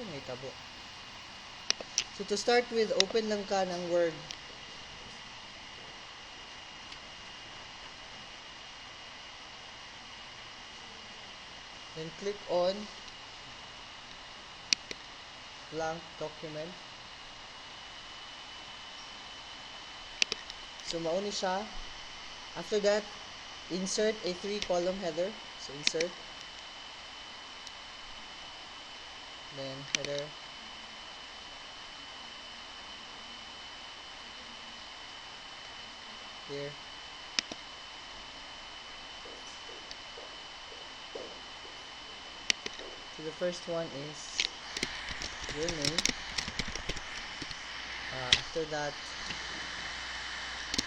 may tabo. So to start with, open lang ka ng Word. Then click on blank document. So mauni siya. After that, insert a 3-column header. So insert. Then header. Here. So the first one is your name. After that,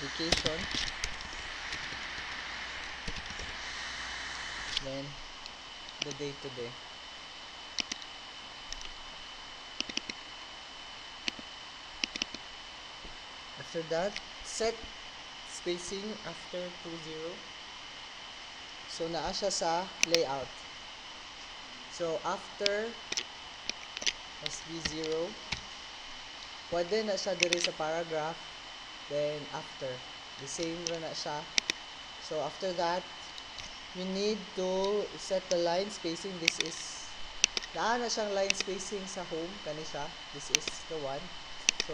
vacation. Then the day today. After that, set spacing after 2-0. So naa siya sa layout. So after SB0, pwede na siya diri sa paragraph. Then after, the same ra na siya. So after that, you need to set the line spacing. This is naa na siyang line spacing sa home kani siya. This is the one. So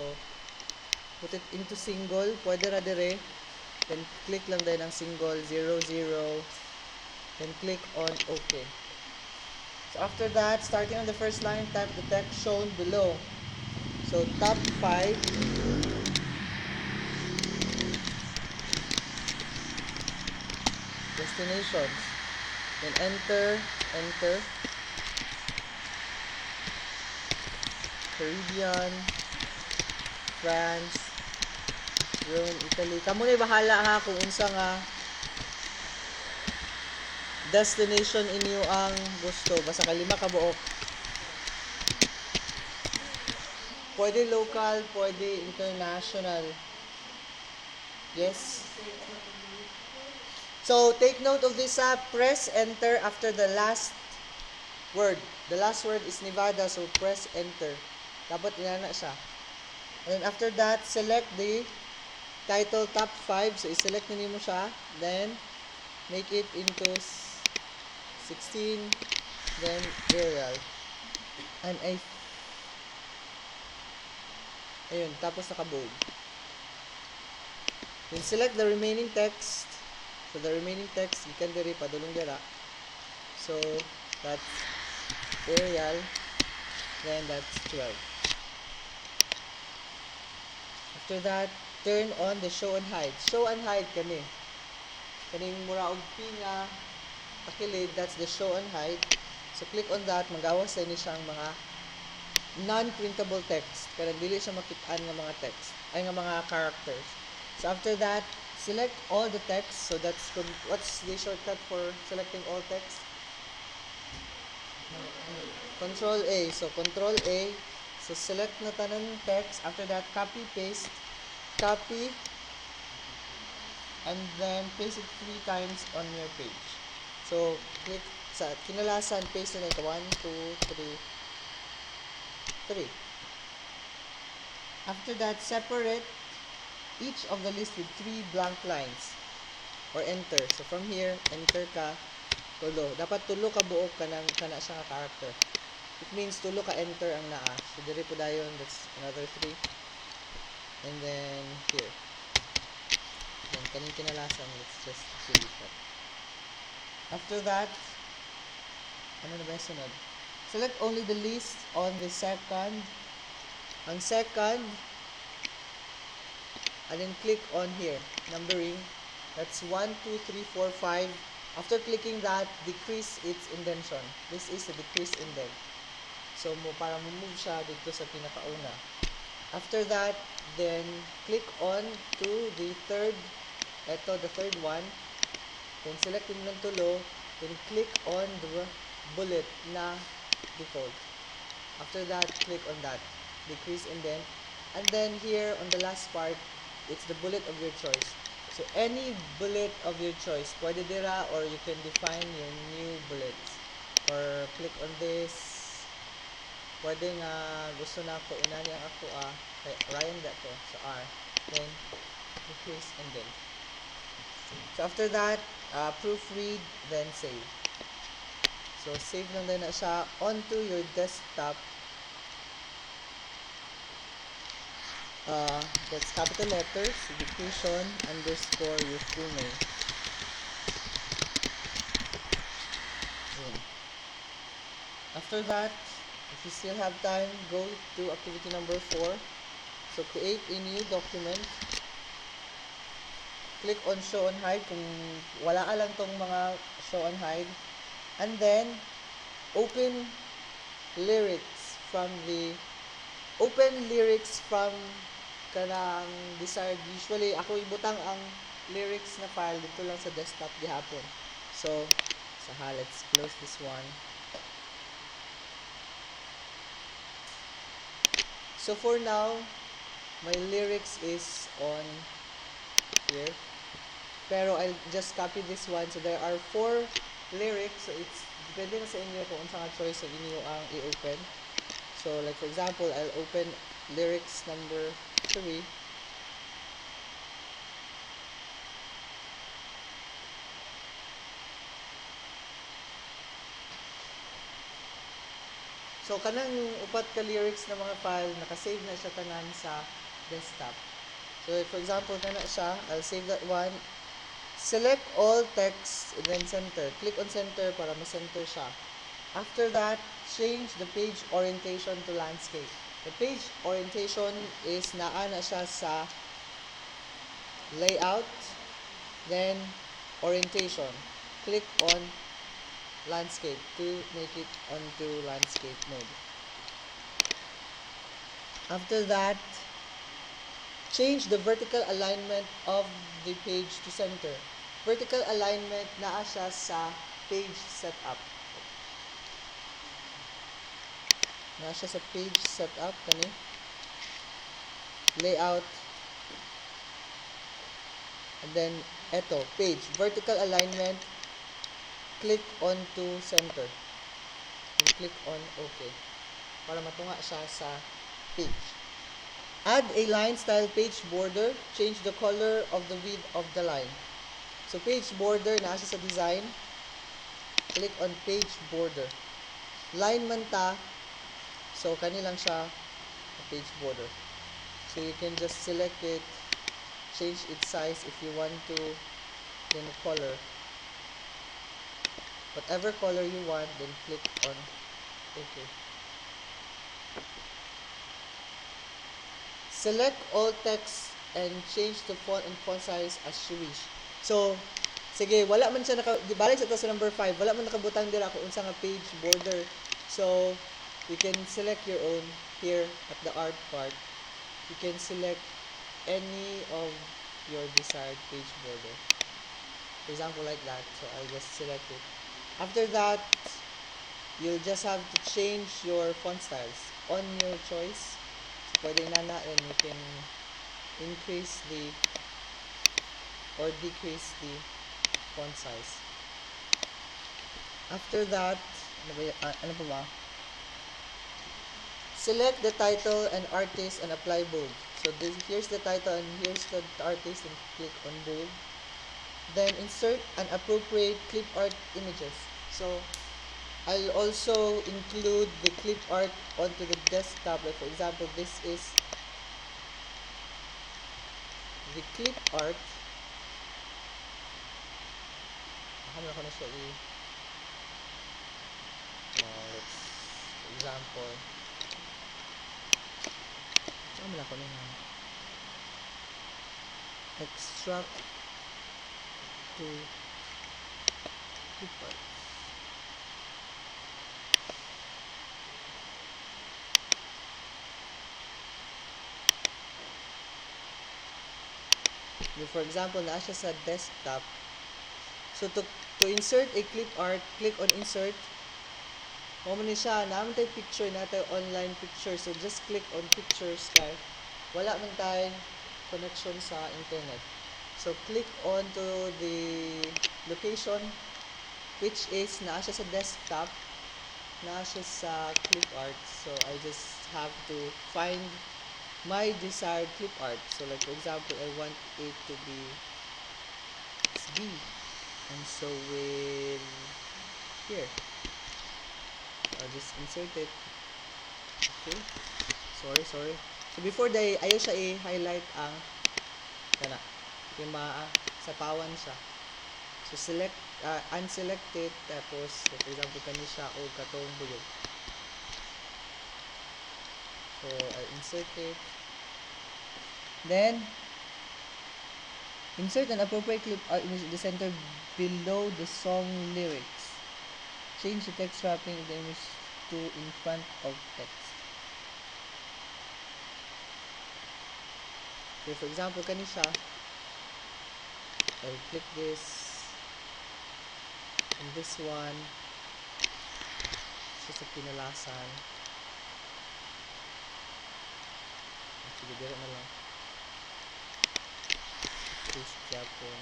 put it into single, pwede ra dire. Then click lang din ang single 0, 0. Then click on OK. So after that, starting on the first line, type the text shown below. So top 5. Destinations. Then enter. Caribbean, France, Rome, Italy. Kamu na bahala ha kung unsa nga destination inyo ang gusto. Basta kalima ka buok. Pwede local, pwede international. Yes? So, take note of this. Press enter after the last word. The last word is Nevada, so press enter. Dapat inana siya. And then after that, select the title top 5. So, i-select nyo siya. Then, make it into 16. Then, Arial. And ayun, tapos naka-bold. Then, select the remaining text. So, the remaining text, you can diri padulong dira. So, that's Arial. Then, that's 12. After that, turn on the show and hide. Show and hide kani. Kaning mura og pinga pakilid, that's the show and hide. So click on that, magawas sa ini siyang mga non-printable text. Kaya dili siya makitaan nga mga text, ay nga mga characters. So after that, select all the text. So that's what's the shortcut for selecting all text? Control A. So Control A. So select na tanan text. After that, copy, paste. Copy. And then paste it 3 times on your page. So click sa kinalasan, paste na ito. 1, 2, 3. After that, separate each of the list with 3 blank lines. Or enter. So from here, enter ka. Tulo. Dapat tulo ka buok ka na siya nga character. It means tulo ka enter ang naa. So diri po dayon, that's another 3. And then here. Then kaning kinalasan, let's just delete that. After that, ano na ba yung sunod? Select only the list on the second. Ang second, and then click on here, numbering. That's 1, 2, 3, 4, 5. After clicking that, decrease its indentation. This is a decrease indent. So, para move siya dito sa pinakauna. After that, then click on to the third, the third one. Then select yung lang tulo. Then click on the bullet na default. After that, click on that. Decrease indent. And then here on the last part, it's the bullet of your choice. So any bullet of your choice, pwede dira, or you can define your new bullets. Or click on this. pwede nga gusto na ako inani ang ako kay Ryan dato sa R, then decrease and then. So after that, proofread, then save. So save lang din na siya onto your desktop. That's capital letters, education underscore your full name. After that, if you still have time, go to activity number 4. So create a new document. Click on show and hide kung wala ka lang tong mga show and hide. And then, open lyrics from kanang desired. Usually, ako ibutang ang lyrics na file dito lang sa desktop gihapon. So, let's close this one. So for now, my lyrics is on here. Pero I'll just copy this one. So there are 4 lyrics. So it's depende na sa inyo kung unsa nga choice sa inyo ang i-open. So like for example, I'll open lyrics number 3. So kanang upat ka lyrics na mga file naka-save na siya tanan sa desktop. So for example kana siya, I'll save that one. Select all text and then center. Click on center para ma-center siya. After that, change the page orientation to landscape. The page orientation is naa na siya sa layout, then orientation. Click on landscape to make it onto landscape mode. After that, change the vertical alignment of the page to center. Vertical alignment naa siya sa page setup. Naa siya sa page setup kani. Layout. And then eto, page vertical alignment. Click on to center. And click on OK. Para matunga siya sa page. Add a line style page border. Change the color of the width of the line. So page border na siya sa design. Click on page border. Line man ta. So kanilang siya page border. So you can just select it. Change its size if you want to. Then the color. Whatever color you want, then click on OK. Select all text and change the font and font size as you wish. So, sige, wala man siya balik sa ito sa number 5, wala man nakabutang dira kung unsa nga page border. So, you can select your own here at the art part. You can select any of your desired page border. For example, like that. So, I'll just select it. After that, you'll just have to change your font styles on your choice. So, pwede na and you can increase the or decrease the font size. After that, ano pa ba? Select the title and artist and apply bold. So here's the title and here's the artist and click on bold. Then insert an appropriate clip art images. So I'll also include the clip art onto the desktop. Like for example, this is the clip art. Let's for example. Extract to clip art. For example, naa siya sa desktop. So to insert a clip art, click on insert. Kung man siya, naman tayo picture natin online picture. So just click on pictures kay wala man tayong connection sa internet. So click on to the location which is naa siya sa desktop. na siya sa clip art. So, I just have to find my desired clip art. So, like for example, I want it to be B. And so, with here, I'll just insert it. Okay. Sorry. So, before ayaw siya i-highlight ang kana. Yung sapawan siya. So, unselect it. Tapos, for example, kani siya o katong buyog. So, I insert it. Then, insert an appropriate clip art in the center below the song lyrics. Change the text wrapping of the image to in front of text. Okay, for example, kani siya. I'll click this. And this one. Sa pinalasan. Sige, dito na lang. Paste Japon.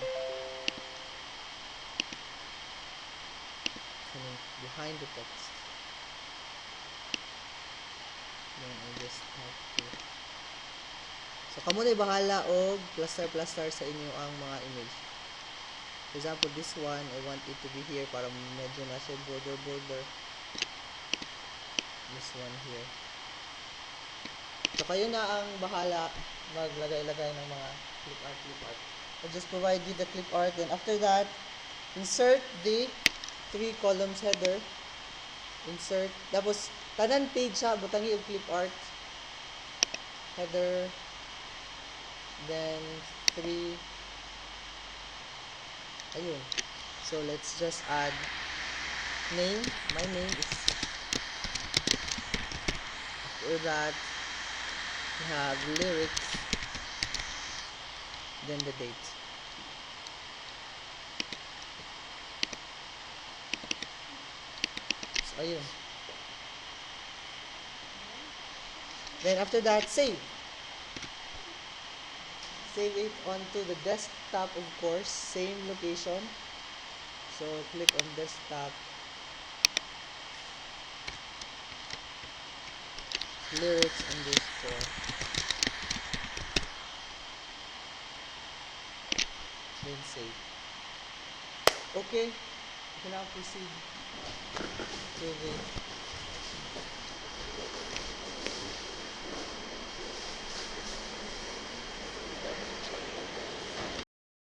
Behind the text. Then I just have to. So, kamo na bahala og plaster sa inyo ang mga image. For example, this one, I want it to be here para medyo na siya border. This one here. So, kayo na ang bahala maglagay-lagay ng mga clip art. I'll just provide you the clip art. Then, after that, insert the 3 columns header. Insert. Tapos, tanan page siya, butangi og clip art. Header. Then, 3. Ayun. So, let's just add name. My name is. After that, we have lyrics. Then the date. So, ayun. Then, after that, save. Save it onto the desktop, of course. Same location. So, click on desktop. Lyrics underscore. Then save. Okay. You can now proceed to the